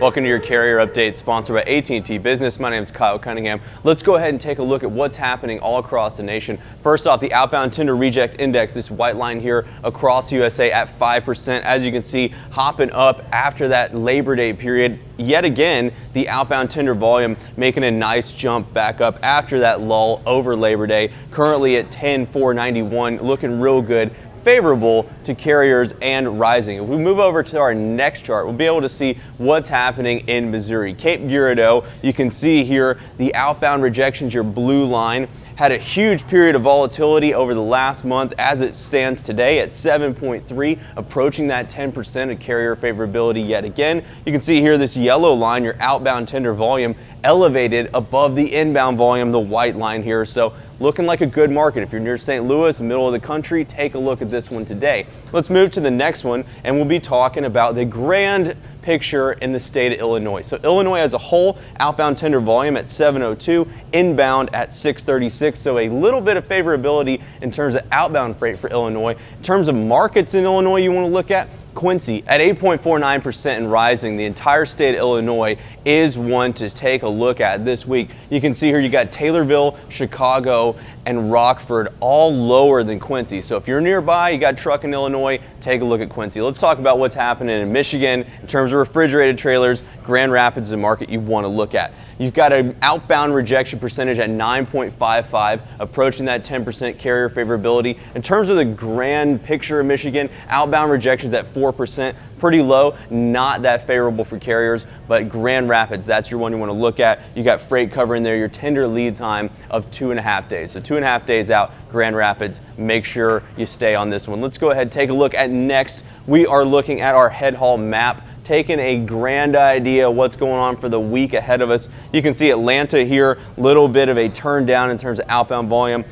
Welcome to your carrier update sponsored by AT&T Business. My name is Kyle Cunningham. Let's go ahead and take a look at what's happening all across the nation. First off, the outbound tender reject index, this white line here across USA at 5%. As you can see, hopping up after that Labor Day period. Yet again, the outbound tender volume making a nice jump back up after that lull over Labor Day. Currently at 10,491, looking real good. Favorable to carriers and rising. If we move over to our next chart, we'll be able to see what's happening in Missouri. Cape Girardeau, you can see here the outbound rejections, your blue line, had a huge period of volatility over the last month. As it stands today at 7.3, approaching that 10% of carrier favorability yet again. You can see here this yellow line, your outbound tender volume, elevated above the inbound volume, the white line here. So looking like a good market. If you're near St. Louis, middle of the country, take a look at this one today. Let's move to the next one, and we'll be talking about the grand picture in the state of Illinois. So Illinois as a whole, outbound tender volume at 702, inbound at 636. So a little bit of favorability in terms of outbound freight for Illinois. In terms of markets in Illinois you want to look at, Quincy at 8.49% and rising. The entire state of Illinois is one to take a look at this week. You can see here you got Taylorville, Chicago, and Rockford all lower than Quincy. So if you're nearby, you got truck in Illinois, take a look at Quincy. Let's talk about what's happening in Michigan in terms of refrigerated trailers. Grand Rapids is a market you want to look at. You've got an outbound rejection percentage at 9.55, approaching that 10% carrier favorability. In terms of the grand picture of Michigan, outbound rejections at 4%, pretty low, not that favorable for carriers, but Grand Rapids, that's your one you want to look at. You got freight cover in there, your tender lead time of 2.5 days. So 2.5 days out, Grand Rapids, make sure you stay on this one. Let's go ahead and take a look at next. We are looking at our head haul map, taking a grand idea of what's going on for the week ahead of us. You can see Atlanta here, little bit of a turn down in terms of outbound volume.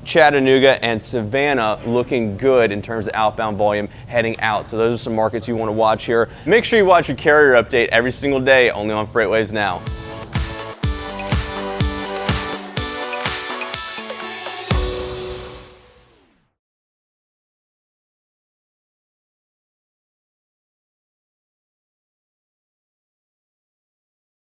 Chattanooga and Savannah looking good in terms of outbound volume heading out. So those are some markets you want to watch here. Make sure you watch your carrier update every single day, only on FreightWaves Now.